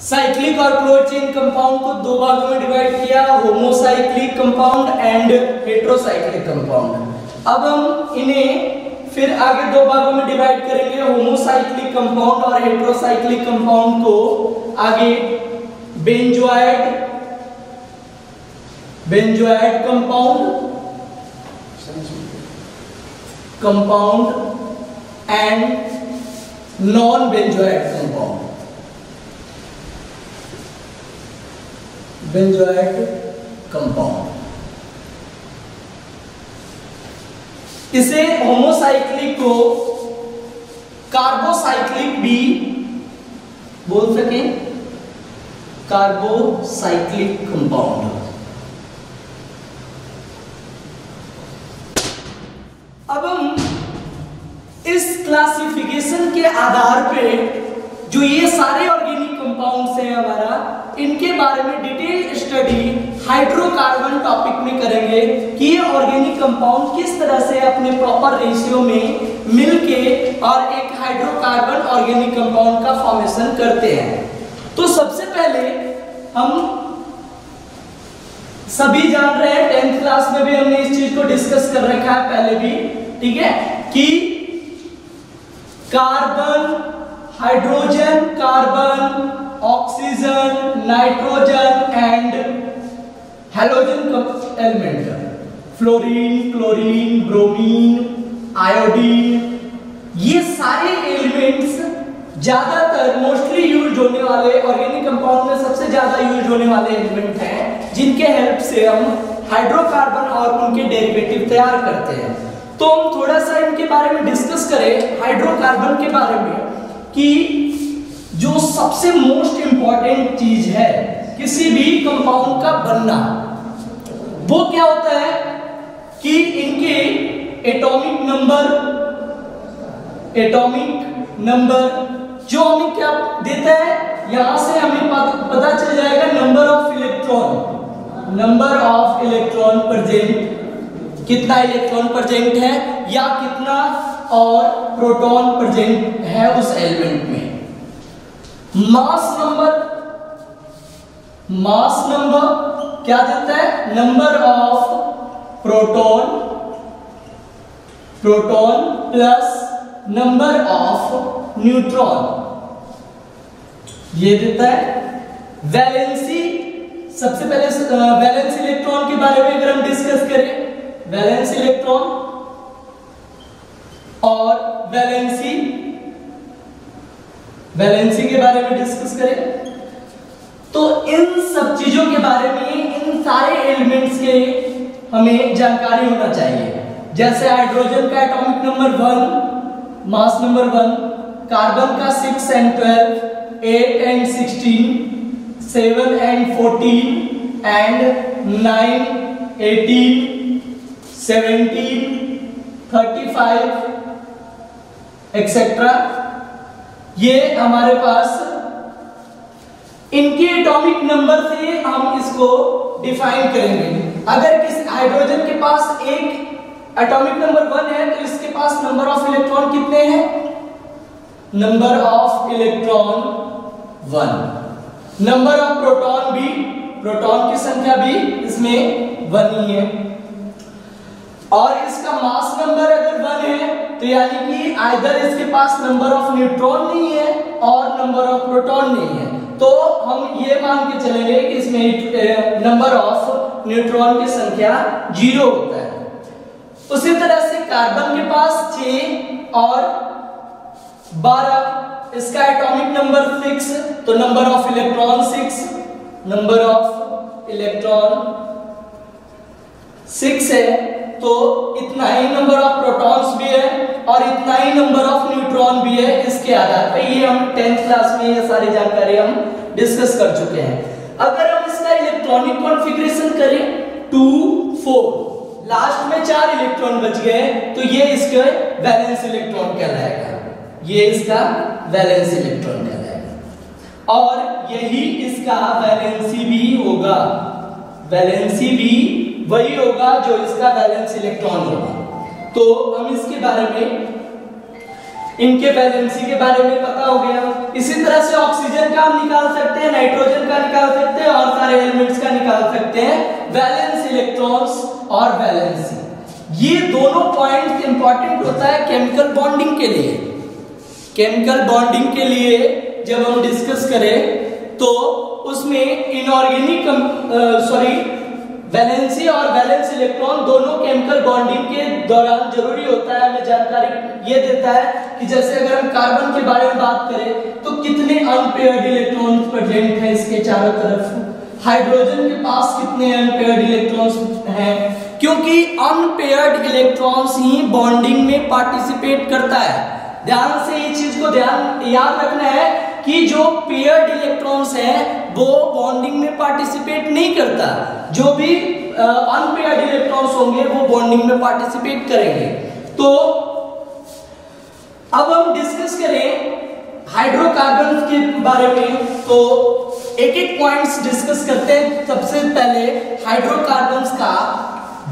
Cyclic और close chain compound को दो भागों में डिवाइड किया, homocyclic compound and heterocyclic compound. अब हम इन्हें फिर आगे दो भागों में डिवाइड करेंगे, होमोसाइक्लिक कंपाउंड और हेटेरोसाइक्लिक कंपाउंड को आगे benzoid compound and non benzoid compound. Benzoid compound, इसे होमोसाइक्लिक को कार्बोसाइक्लिक भी बोल सके, कार्बोसाइक्लिक कंपाउंड। अब हम इस क्लासिफिकेशन के आधार पे जो ये सारे ऑर्गेनिक कंपाउंड्स हैं हमारा, इनके बारे में डिटेल स्टडी हाइड्रोकार्बन टॉपिक में करेंगे कि ये ऑर्गेनिक कंपाउंड किस तरह से अपने प्रॉपर रेशियो में मिलके और एक हाइड्रोकार्बन ऑर्गेनिक कंपाउंड का फॉर्मेशन करते हैं। तो सबसे पहले हम सभी जान रहे हैं, 10th क्लास में भी हमने इस चीज को डिस्कस कर रखा है पहले भी, ठीक है, कि carbon, hydrogen, carbon, oxygen, nitrogen and halogen element, fluorine, chlorine, bromine, iodine, ये सारे एलिमेंट्स ज्यादातर मोस्टली यूज होने वाले ऑर्गेनिक कंपाउंड में सबसे ज्यादा यूज होने वाले एलिमेंट हैं, जिनके हेल्प से हम हाइड्रोकार्बन और उनके डेरिवेटिव तैयार करते हैं। तो हम थोड़ा सा इनके बारे में डिस्कस करें, हाइड्रोकार्बन के बारे में, कि जो सबसे मोस्ट इंपॉर्टेंट चीज है किसी भी कंपाउंड का बनना, वो क्या होता है कि इनके एटॉमिक नंबर जो हमें क्या देता है, यहां से हमें पता चल जाएगा नंबर ऑफ इलेक्ट्रॉन प्रेजेंट, कितना इलेक्ट्रॉन प्रेजेंट है या कितना और प्रोटॉन प्रेजेंट है उस एलिमेंट में। मास नंबर क्या देता है, number of proton plus number of neutron, ये देता है। वैलेंसी, सबसे पहले वैलेंस इलेक्ट्रॉन के बारे में अगर हम डिस्कस करें, वैलेंस इलेक्ट्रॉन और वैलेंसी के बारे में डिस्कस करें, तो इन सब चीजों के बारे में, इन सारे एलिमेंट्स के हमें जानकारी होना चाहिए। जैसे हाइड्रोजन का atomic number 1, mass number 1, carbon का 6 and 12, 8 and 16, 7 and 14 and 9, 18, 17, 35 etcetera, ये हमारे पास इनके एटॉमिक नंबर से हम इसको डिफाइन करेंगे। अगर किस हाइड्रोजन के पास एक एटॉमिक नंबर 1 है तो इसके पास नंबर ऑफ इलेक्ट्रॉन कितने हैं, number of electron 1, number of proton भी, प्रोटॉन की संख्या भी इसमें 1 ही है, और इसका मास नंबर अगर 1 है तो यानी कि आइदर इसके पास नंबर ऑफ न्यूट्रॉन नहीं है और नंबर ऑफ प्रोटॉन नहीं है, तो हम ये मान के चलेंगे कि इसमें नंबर ऑफ न्यूट्रॉन की संख्या 0 होता है। उसी तरह से कार्बन के पास 6 और 12, इसका एटॉमिक नंबर 6, तो number of electron 6, number of electron 6 है, तो इतना ही नंबर ऑफ प्रोटॉन्स भी है और इतना ही नंबर ऑफ न्यूट्रॉन भी है। इसके आधार पर ये हम 10th क्लास में ये सारी जानकारी हम डिस्कस कर चुके हैं। अगर हम इसका इलेक्ट्रॉनिक कॉन्फ़िगरेशन करें 2, 4, लास्ट में 4 इलेक्ट्रॉन बच गए, तो ये इसका वैलेंस इलेक्ट्रॉन कहलाएगा, ये इसका वैलेंस इलेक्ट्रॉन कहलाएगा, और यही इसका वैलेंसी भी होगा, वैलेंसी भी वही होगा जो इसका वैलेंस इलेक्ट्रॉन होगा। तो हम इसके बारे में, इनके वैलेंसी के बारे में पता हो गया। इसी तरह से ऑक्सीजन का हम निकाल सकते हैं नाइट्रोजन का निकाल सकते हैं और सारे एलिमेंट्स का निकाल सकते हैं, वैलेंस इलेक्ट्रॉन्स और वैलेंसी। ये दोनों पॉइंट्स इंपॉर्टेंट होता है केमिकल बॉन्डिंग के लिए। केमिकल बॉन्डिंग के लिए जब हम डिस्कस करें तो उसमें इनऑर्गेनिक वैलेंसी और वैलेंस इलेक्ट्रॉन दोनों केमिकल बॉन्डिंग के दौरान जरूरी होता है। हमें जानकारी ये देता है कि जैसे अगर हम कार्बन के बारे में बात करें तो कितने अनपेयर्ड इलेक्ट्रॉन्स प्रेजेंट हैं इसके चारों तरफ, हाइड्रोजन के पास कितने अनपेयर्ड इलेक्ट्रॉन्स हैं, क्योंकि अनपेयर्ड इलेक्ट्रॉन्स ही बॉन्डिंग में पार्टिसिपेट करता है। ध्यान से ये चीज को याद रखना है कि जो पेयर्ड इलेक्ट्रॉन्स हैं वो बॉन्डिंग में पार्टिसिपेट नहीं करता, जो भी अनपेयर्ड इलेक्ट्रॉन्स होंगे वो बॉन्डिंग में पार्टिसिपेट करेंगे। तो अब हम डिस्कस करें हाइड्रोकार्बन के बारे में, तो एक एक पॉइंट्स डिस्कस करते हैं। सबसे पहले हाइड्रोकार्बन्स का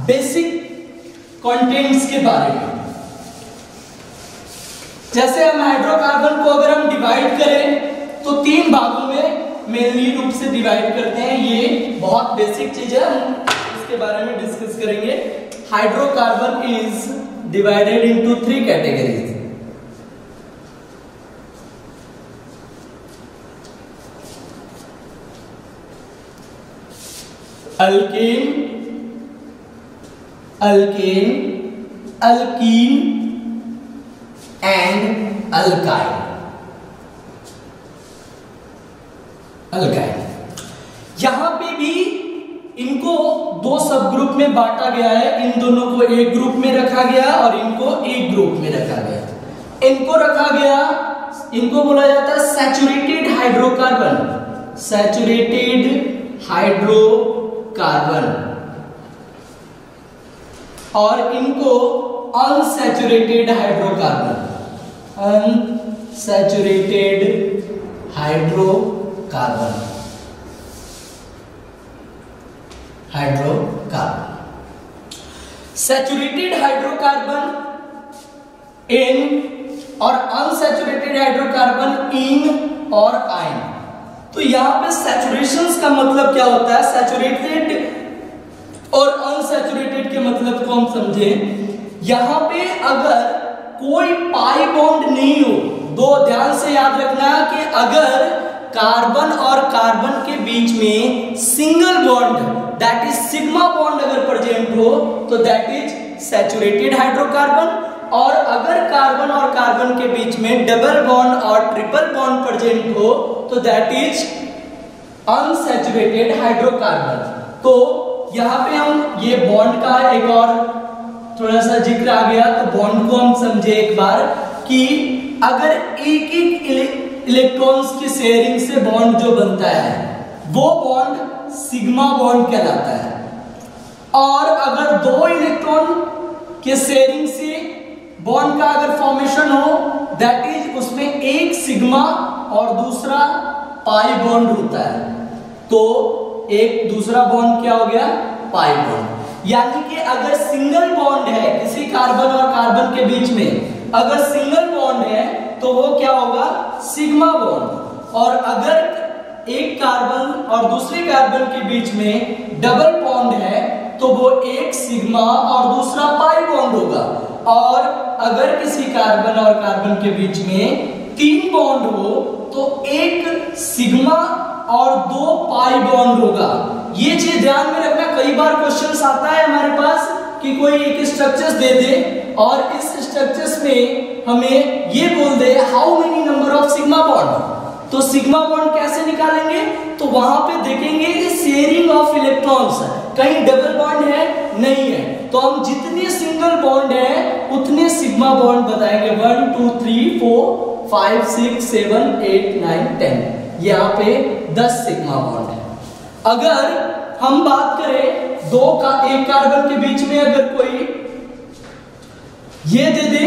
बेसिक कंटेंट्स के बारे में। जैसे हम हाइड्रोकार्बन को अगर हम डिवाइड करें तो 3 भागों में मेनली रूप से डिवाइड करते हैं। ये बहुत बेसिक चीज है, हम इसके बारे में डिस्कस करेंगे। Hydrocarbon is divided into 3 categories. Alkane, alkane, alkyne and alkyne. Alkyne यहां पे भी इनको 2 सब ग्रुप में बांटा गया है। इन दोनों को एक ग्रुप में रखा गया और इनको एक ग्रुप में रखा गया। इनको रखा गया, इनको बोला जाता है सैचुरेटेड हाइड्रोकार्बन, सैचुरेटेड हाइड्रोकार्बन, और इनको unsaturated hydrocarbon, unsaturated hydrocarbon, hydrocarbon. Saturated hydrocarbon ane और अनसैचुरेटेड हाइड्रोकार्बन इन और आइन। तो यहां पे सैचुरेशंस का मतलब क्या होता है, सैचुरेटेड और अनसैचुरेटेड के मतलब को हम समझे। यहां पे अगर कोई पाई बॉन्ड नहीं हो, दो ध्यान से याद रखना कि अगर कार्बन और कार्बन के बीच में single bond that is sigma bond अगर प्रेजेंट हो तो दैट इज सैचुरेटेड हाइड्रोकार्बन, और अगर कार्बन और कार्बन के बीच में डबल बॉन्ड और ट्रिपल बॉन्ड प्रेजेंट हो तो दैट इज अनसैचुरेटेड हाइड्रोकार्बन। तो यहां पे हम ये बॉन्ड का एक और थोड़ा सा जिक्र आ गया, तो बॉन्ड को हम समझे एक बार कि अगर एक एक इलेक्ट्रॉन्स की शेयरिंग से बॉन्ड जो बनता है वो बॉन्ड सिग्मा बॉन्ड कहलाता है, और अगर 2 इलेक्ट्रॉन के शेयरिंग से बॉन्ड का अगर फॉर्मेशन हो दैट इज उसमें एक सिग्मा और दूसरा पाई बॉन्ड होता है। तो एक दूसरा बॉन्ड क्या हो गया, पाई बॉन्ड। यानी कि अगर सिंगल बॉन्ड है किसी कार्बन और कार्बन के बीच में, अगर सिंगल बॉन्ड है तो वो क्या होगा, सिग्मा बॉन्ड, और अगर एक कार्बन और दूसरे कार्बन के बीच में डबल बॉन्ड है तो वो एक सिग्मा और दूसरा पाई बॉन्ड होगा, और अगर किसी कार्बन और कार्बन के बीच में 3 बॉन्ड हो तो एक सिग्मा और 2 पाई बॉन्ड होगा। ये चीज ध्यान में रखना, कई बार क्वेश्चंस आता है हमारे पास कि कोई एक स्ट्रक्चर्स दे दे और इस स्ट्रक्चर्स में हमें ये बोल दे how many number of sigma bond, तो सिग्मा बॉन्ड कैसे निकालेंगे, तो वहां पे देखेंगे कि शेयरिंग ऑफ इलेक्ट्रॉन्स है, कहीं डबल बॉन्ड है नहीं है, तो हम जितने सिंगल बॉन्ड है उतने सिग्मा बॉन्ड बताएंगे। 1 2 3 4 5 6 7 8 9 10, यहाँ पे 10 सिग्मा बॉन्ड है। अगर हम बात करें एक कार्बन के बीच में अगर कोई ये दे दे,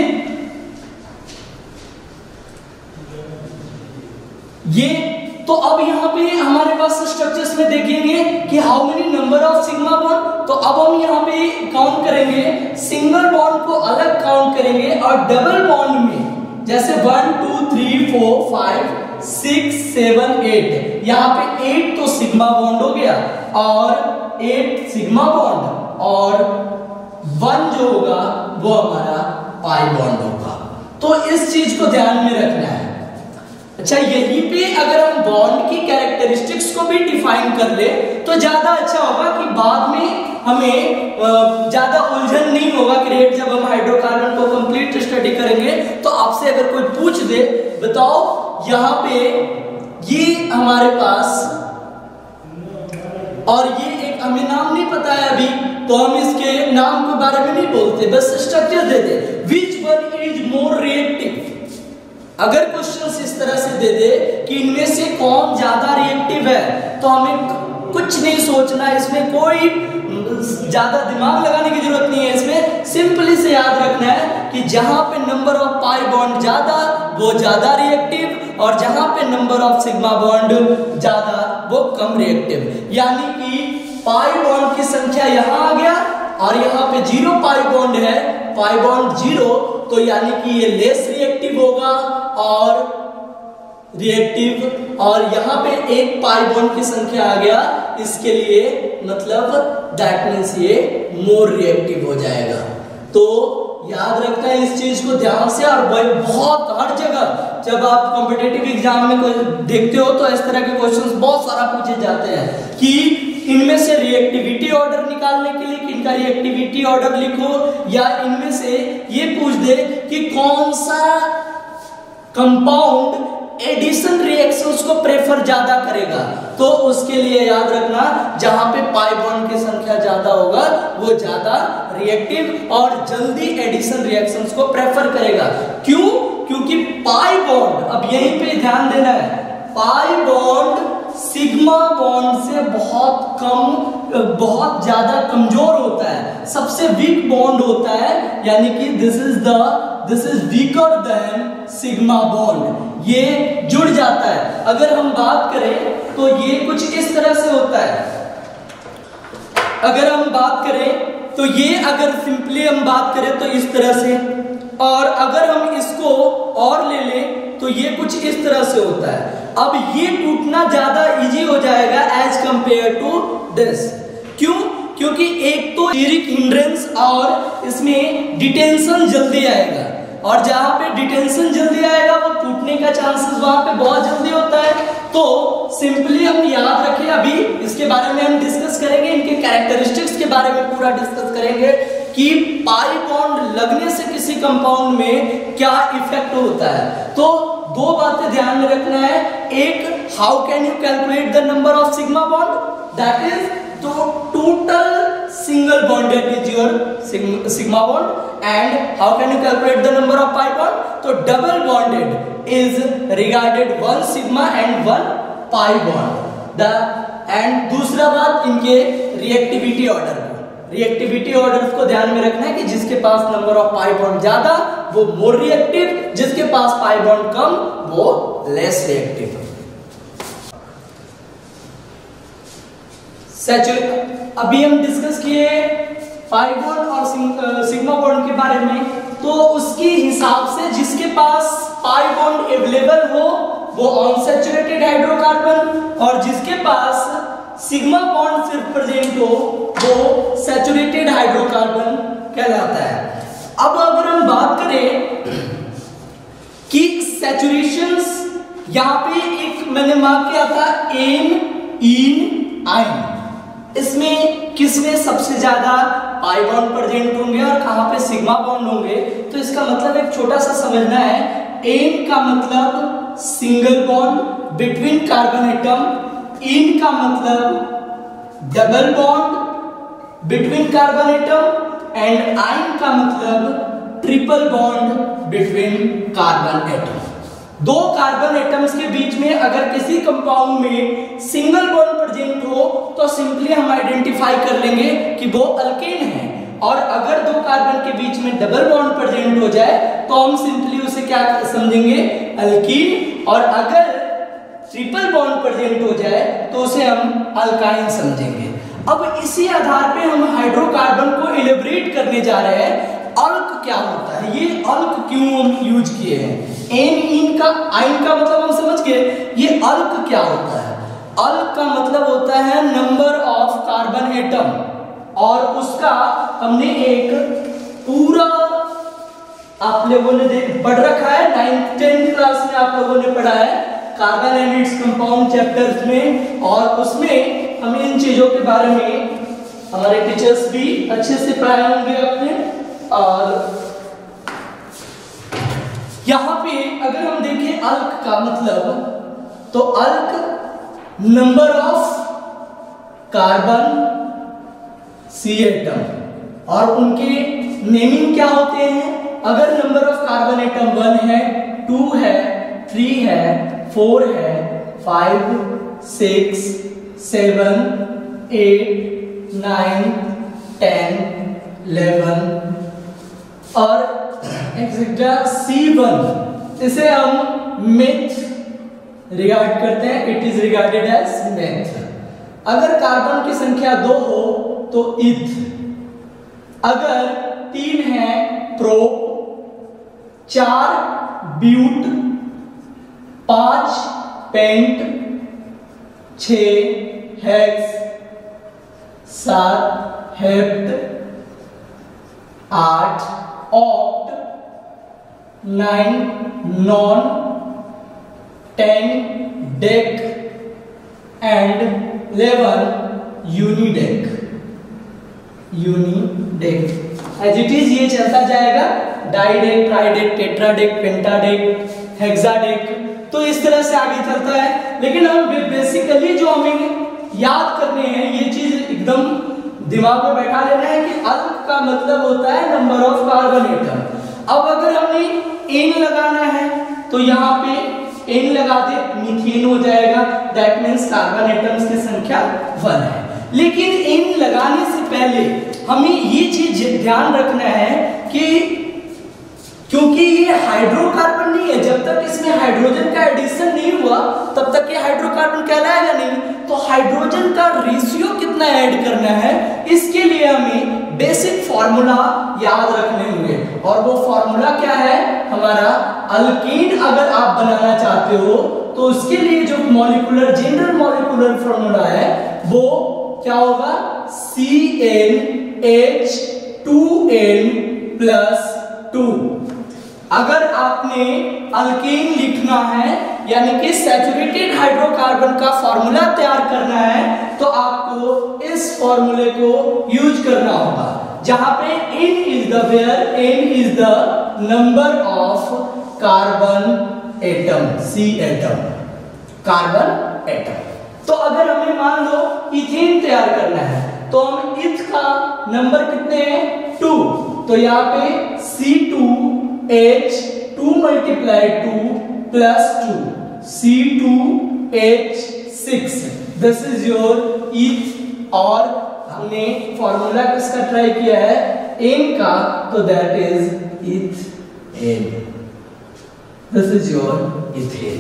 ये, तो अब यहां पे हमारे पास स्ट्रक्चर्स में देखेंगे कि how many number of sigma bond, तो अब हम यहां पे काउंट करेंगे, सिंगल बॉन्ड को अलग काउंट करेंगे और डबल बॉन्ड में जैसे 1 2 3 4 5 6 7 8, यहाँ पे 8 तो सिग्मा बॉन्ड हो गया और 8 सिग्मा बॉन्ड और 1 जो होगा वो हमारा पाई बॉन्ड होगा। तो इस चीज को ध्यान में रखना है। अच्छा, यहीं पे अगर हम बॉन्ड की कैरेक्टरिस्टिक्स को भी डिफाइन कर ले तो ज्यादा अच्छा होगा कि बाद में हमें ज्यादा उलझन नहीं होगा क्रिएट, जब हम हाइड्रोकार्बन को कंप्लीट स्टडी करेंगे। तो आपसे अगर कोई पूछ दे, बताओ यहाँ पे ये हमारे पास, और ये एक हमें नाम नहीं पता है अभी, तो हम इसके नाम के बारे में नहीं बोलते, बस structure they they, which one is more reactive. अगर क्वेश्चन इस तरह से दे दे कि इनमें से कौन ज्यादा रिएक्टिव है, तो हमें कुछ नहीं सोचना, इसमें कोई ज्यादा दिमाग लगाने की जरूरत नहीं है। इसमें सिंपली से याद रखना है कि जहां पे नंबर ऑफ पाई बॉन्ड ज्यादा वो ज्यादा रिएक्टिव, और जहां पे नंबर ऑफ सिग्मा बॉन्ड ज्यादा वो कम रिएक्टिव। यानी कि पाई बॉन्ड की संख्या यहां आ गया और यहाँ पे 0 पाई बॉन्ड है, पाई बॉन्ड 0, तो यानी कि ये लेस रिएक्टिव होगा और रिएक्टिव, और यहाँ पे 1 पाई बॉन्ड की संख्या आ गया, इसके लिए मतलब दैट मीन्स ये मोर रिएक्टिव हो जाएगा। तो याद रखना है इस चीज को ध्यान से। और बहुत हर जगह जब आप कॉम्पिटिटिव एग्जाम में कोई देखते हो तो इस तरह के क्वेश्चंस बहुत सारा पूछे जाते हैं कि इनमें से रिएक्टिविटी ऑर्डर निकालने के लिए किनका रिएक्टिविटी ऑर्डर लिखो, या इनमें से ये पूछ दे कि कौन सा कंपाउंड एडिशन रिएक्शंस को प्रेफर ज्यादा करेगा। तो उसके लिए याद रखना जहां पे पाई बॉन्ड की संख्या ज्यादा होगा वो ज्यादा रिएक्टिव और जल्दी एडिशन रिएक्शंस को प्रेफर करेगा। क्यों? क्योंकि पाई बॉन्ड, अब यहीं पे ध्यान देना है, पाई बॉन्ड सिग्मा बॉन्ड से बहुत कम, बहुत ज्यादा कमजोर होता है, सबसे वीक बॉन्ड होता है, यानी कि this is weaker then sigma bond, ये जुड़ जाता है। अगर हम बात करें तो ये कुछ इस तरह से होता है। अगर हम बात करें तो ये, अगर सिंपली हम बात करें तो इस तरह से, और अगर हम इसको और ले लें तो ये कुछ इस तरह से होता है। अब ये टूटना ज्यादा इजी हो जाएगा एज कंपेयर टू दिस। क्यों? क्योंकि एक तो स्टीरिक हिंड्रेंस और इसमें डिटेंशन जल्दी आएगा, और जहां पे डिटेंशन जल्दी आएगा वो टूटने का चांसेस वहां पे बहुत जल्दी होता है। तो सिंपली हम याद रखें, अभी इसके बारे में हम डिस्कस करेंगे, इनके कैरेक्टरिस्टिक्स के बारे में पूरा डिस्कस करेंगे कि पाई बॉन्ड लगने से किसी कंपाउंड में क्या इफेक्ट होता है। तो दो बातें ध्यान में रखना है, एक how can you calculate the number of sigma bond, that is तो total single bonded is your sigma bond, and how can you calculate the number of pi bond? So double bonded is regarded one sigma and one pi bond. And दूसरा बात इनके reactivity order, reactivity order को ध्यान में रखना है कि जिसके पास नंबर ऑफ पाई बॉन्ड ज्यादा वो मोर रिएक्टिव, जिसके पास पाई बॉन्ड कम वो लेस रिएक्टिव। अभी हम डिस्कस किए पाई बॉन्ड और सिग्मा बॉन्ड के बारे में, तो उसके हिसाब से जिसके पास पाई बॉन्ड अवेलेबल हो वो अनसैचुरेटेड हाइड्रोकार्बन, और जिसके पास सिग्मा बॉन्ड सिर्फ प्रेजेंट हो वो सैचुरेटेड हाइड्रोकार्बन कहलाता है। अब अगर हम बात करें कि सैचुरेशंस, यहां पे एक मैंने मार्क किया था एन, इन, आइन, इसमें किसमें सबसे ज्यादा पाई बॉन्ड प्रेजेंट होंगे और कहां पे सिग्मा बॉन्ड होंगे। तो इसका मतलब एक छोटा सा समझना है, एन का मतलब single bond between carbon atom, ene का मतलब double bond between carbon atom, and yne का मतलब triple bond between carbon atom. दो कार्बन एटम्स के बीच में अगर किसी कंपाउंड में सिंगल बॉन्ड प्रेजेंट हो तो सिंपली हम आइडेंटिफाई कर लेंगे कि वो अल्केन है, और अगर दो कार्बन के बीच में डबल बॉन्ड प्रेजेंट हो जाए तो हम सिंपली उसे क्या समझेंगे, अल्कीन, और अगर ट्रिपल बॉन्ड प्रेजेंट हो जाए तो उसे हम अल्काइन समझेंगे। अब इसी आधार पे हम हाइड्रोकार्बन को इलेबरेट करने जा रहे हैं। अल्क क्या होता है, ये अल्क क्यों यूज किए हैं, एन इन का आइन का मतलब हम समझ गए। ये अल्क क्या होता है? अल्क का मतलब होता है नंबर ऑफ कार्बन एटम, और उसका हमने एक पूरा आप लोगों ने पढ़ रखा है 9th 10th क्लास में, आप लोगों ने पढ़ा है carbon and its compound chapters में, और उसमें हमें इन चीजों के बारे में हमारे टीचर्स भी अच्छे से पढ़ाए होंगे अपने। और यहां पे अगर हम देखें अल्क का मतलब, तो अल्क number of carbon C atom, और उनके नेमिंग क्या होते हैं? अगर नंबर ऑफ कार्बन एटम 1 है, 2 है, 3 है, 4 है, 5, 6, 7, 8, 9, 10, 11 और एक्सेट्रा C1, इसे हम मेथ रिगार्ड करते हैं, it is regarded as meth. अगर कार्बन की संख्या 2 हो तो इथ, अगर 3 है prop, 4 but, 5 pent, 6 hex, 7 hept, 8 oct, 9 non, 10 dec and 11 undec. As it is ये चलता जाएगा, डाइडेक, ट्राइडेक, टेट्राडेक, पेंटाडेक, हेक्साडेक, तो इस तरह से आगे चलता है। लेकिन हम बेसिकली जो हमें याद करने हैं, ये चीज एकदम दिमाग में बैठा लेना है कि अल्क का मतलब होता है नंबर ऑफ कार्बन एटम। अब अगर हमने एन लगाना है तो यहाँ पे एन लगा दे, मीथेन हो जाएगा, दैट मींस कार्बन एटम्स की संख्या 1 है। लेकिन एन लगाने से पहले हमें ये चीज ध्यान रखना है कि क्योंकि ये हाइड्रोकार्बन नहीं है, जब तक इसमें हाइड्रोजन का एडिशन नहीं हुआ तब तक ये हाइड्रोकार्बन कहलाएगा नहीं। तो हाइड्रोजन का रेशियो कितना ऐड करना है, इसके लिए हमें बेसिक फॉर्मूला याद रखने होंगे, और वो फॉर्मूला क्या है हमारा? अल्कीन अगर आप बनाना चाहते हो तो उसके लिए जो मॉलिक्यूलर जनरल मॉलिक्यूलर फॉर्मूला है वो क्या होगा? CnH2n+2। अगर आपने अल्कीन लिखना है यानी कि सैचुरेटेड हाइड्रोकार्बन का फॉर्मूला तैयार करना है तो आपको इस फॉर्मूले को यूज करना होगा, जहां पे n is the where n is the number of carbon atom, C atom, carbon atom. तो अगर हमें मान लो इथेन तैयार करना है तो हम इथ का नंबर कितने हैं? 2, तो यहाँ पे C2H2 × 2 + 2 C2H6, this is your इथ। और हमने फॉर्मूला किसका ट्राई किया है? एन का, तो that is ethane, this is your ethane.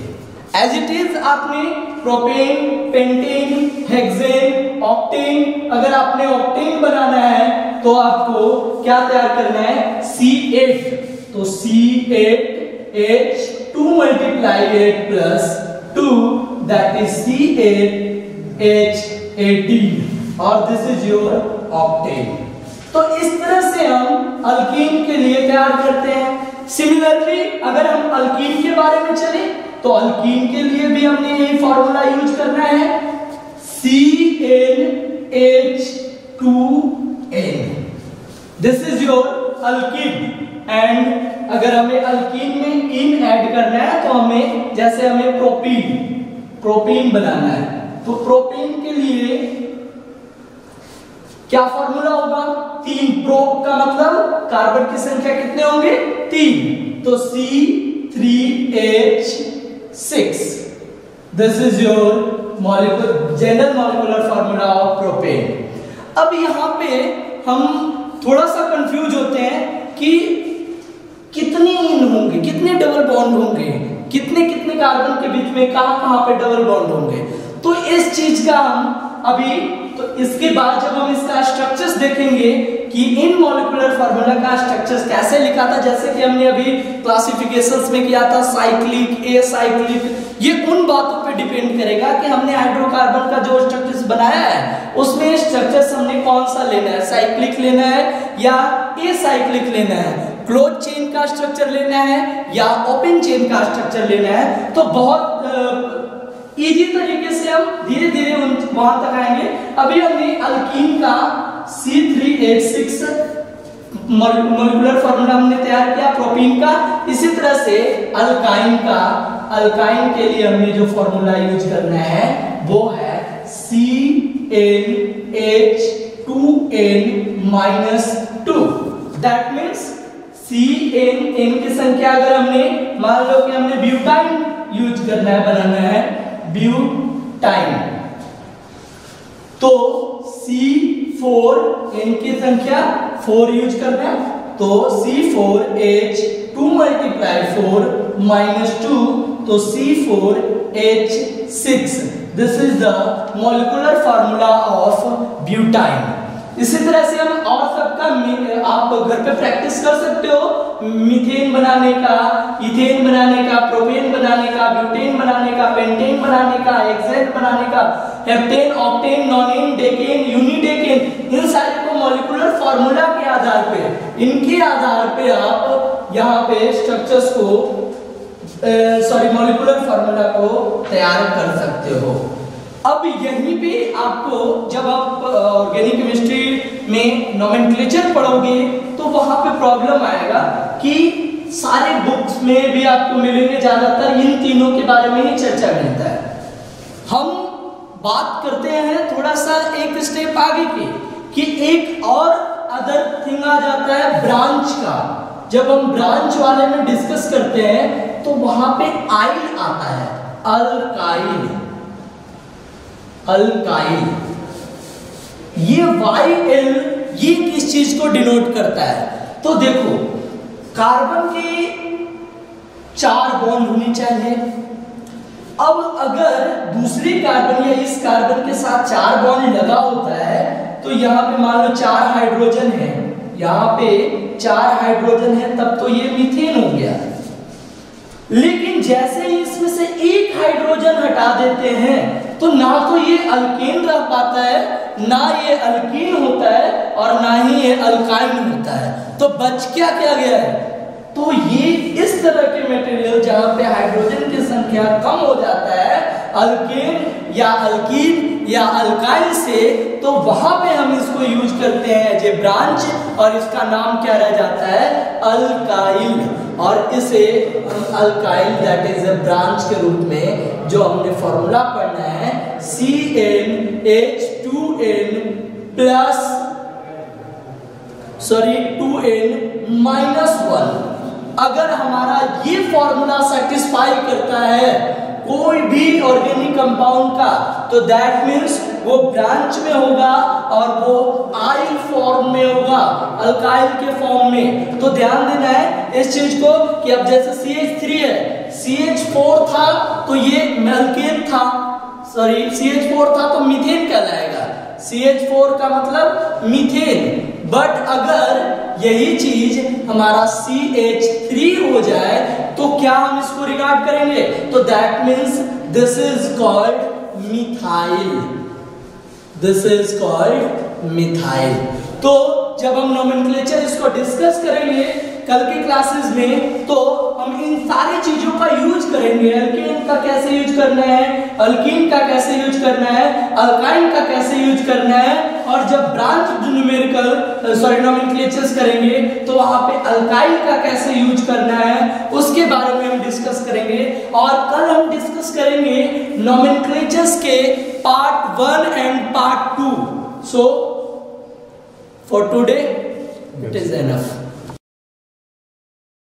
As it is आपने प्रोपेन, पेंटेन, हेक्सेन, ऑक्टेन, अगर आपने ऑक्टेन बनाना है तो आपको क्या तैयार करना है? C8, तो C8H2 × 8 + 2 दैट इज C8H18 और दिस इज योर ऑक्टेन। तो इस तरह से हम अल्कीन के लिए तैयार करते हैं। सिमिलरली अगर हम अल्कीन के बारे में चले तो अल्कीन के लिए भी हमने यही फॉर्मूला यूज करना है, CnH2n, this is your alkyne. And अगर हमें अल्कीन में इन ऐड करना है तो हमें, जैसे हमें प्रोपीन बनाना है तो प्रोपीन के लिए क्या फॉर्मूला होगा? 3, प्रोप का मतलब कार्बन की संख्या कितने होंगे? 3, तो C3H6, this is your general molecular formula of propane. अब यहाँ पे हम थोड़ा सा कंफ्यूज होते हैं कि कितने इन होंगे, कितने डबल बॉन्ड होंगे, कितने कितने कार्बन के बीच में कहां पे डबल बॉन्ड होंगे। तो इस चीज का हम अभी तो इसके बाद जब हम इसका स्ट्रक्चर्स देखेंगे कि इन मॉलिक्यूलर फार्मूला का स्ट्रक्चर्स कैसे लिखा था, जैसे कि हमने अभी क्लासिफिकेशंस में किया था, साइक्लिक, एसाइक्लिक, ये उन बातों पे डिपेंड करेगा कि हमने हाइड्रोकार्बन का जो स्ट्रक्चर्स बनाया है उसमें स्ट्रक्चर्स हमने कौन सा लेना है, साइक्लिक लेना है या एसाइक्लिक लेना है, क्लोज चेन का स्ट्रक्चर लेना है या ओपन चेन का स्ट्रक्चर लेना है। तो बहुत इजी तरीके से हम धीरे धीरे वहां तक आएंगे। अभी हमने अल्कीन का C3H6 मॉलिक्यूलर फार्मूला हमने तैयार किया, प्रोपीन का। इसी तरह से अल्काइन का, अल्काइन के लिए हमने जो फार्मूला यूज करना है वो है CnH2n-2। दैट मीन्स CN की संख्या अगर हमने मान लो कि हमने ब्यूटाइन यूज करना है, बनाना है ब्यूटाइन, तो C4N की संख्या 4 यूज करना है, तो C4H2 × 4 - 2, तो C4H6। This is the molecular formula of butyne. इसी तरह से हम और सबका आप घर पे प्रैक्टिस कर सकते हो, मीथेन बनाने का, इथेन बनाने का, प्रोपेन बनाने का, ब्यूटेन बनाने का, पेंटेन बनाने का, हेक्सेन बनाने का, हेप्टेन, ऑक्टेन, नॉनेन, डेकेन, यूनिडेकेन, इन सारे को मॉलिक्यूलर फार्मूला के आधार पे, इनके आधार पे आप यहाँ पे स्ट्रक्चर्स को मॉलिक्यूलर फार्मूला को तैयार कर सकते हो। अब यहीं पे आपको जब आप ऑर्गेनिक केमिस्ट्री में नोमेनक्लेचर पढ़ोगे तो वहां पे प्रॉब्लम आएगा कि सारे बुक्स में भी आपको मिलेंगे ज्यादातर इन तीनों के बारे में ही चर्चा मिलता है। हम बात करते हैं थोड़ा सा एक स्टेप आगे की कि एक और अदर थिंग आ जाता है ब्रांच का। जब हम ब्रांच वाले में डिस्कस करते हैं तो वहां पे आइल आता है, अल्काइल। अल्काइल, ये YL ये किस चीज को डिनोट करता है? तो देखो, कार्बन के 4 बॉन्ड होनी चाहिए। अब अगर दूसरे कार्बन या इस कार्बन के साथ 4 बॉन्ड लगा होता है तो यहाँ पे मान लो 4 हाइड्रोजन है, यहाँ पे 4 हाइड्रोजन है, तब तो ये मीथेन हो गया। लेकिन जैसे ही इसमें से एक हाइड्रोजन हटा देते हैं तो ना तो ये अल्केन रह पाता है, ना ये अल्कीन होता है और ना ही ये अल्काइन होता है। तो बच क्या गया है? तो ये इस तरह के मटेरियल जहां पे हाइड्रोजन की संख्या कम हो जाता है अल्केन या अल्कीन या अल्काइल से, तो वहां पे हम इसको यूज करते हैं एज ए ब्रांच और इसका नाम क्या रह जाता है? अल्काइल। और इसे हम alkyl that is a branch के रूप में जो हमने फॉर्मूला पढ़ना है CnH2n-2n-1। अगर हमारा ये फॉर्मूला सेटिस्फाई करता है कोई भी ऑर्गेनिक कंपाउंड का, तो दैट मीन्स वो ब्रांच में होगा और वो आइल फॉर्म में होगा, अल्काइल के फॉर्म में। तो ध्यान देना है इस चीज को कि अब जैसे CH3 है, CH4 था तो ये अल्केन था, सॉरी CH4 था तो मीथेन कहलाएगा, CH4 का मतलब मीथेन। बट अगर यही चीज हमारा CH3 हो जाए तो क्या हम इसको रिगार्ड करेंगे? तो that means this is called methyl, this is called methyl. तो जब हम नोमेनक्लेचर इसको डिस्कस करेंगे कल के क्लासेस में तो हम इन सारी चीजों का यूज करेंगे। अल्केन का कैसे यूज करना है, अल्कीन का कैसे यूज करना है, अल्काइन का कैसे यूज करना है, और जब ब्रांच नोमेनक्लेचर्स करेंगे तो वहां पे अल्काइल का कैसे यूज करना है उसके बारे में हम डिस्कस करेंगे। और कल हम डिस्कस करेंगे नोमेनक्लेचर्स के part 1 and part 2। So for today it is enough.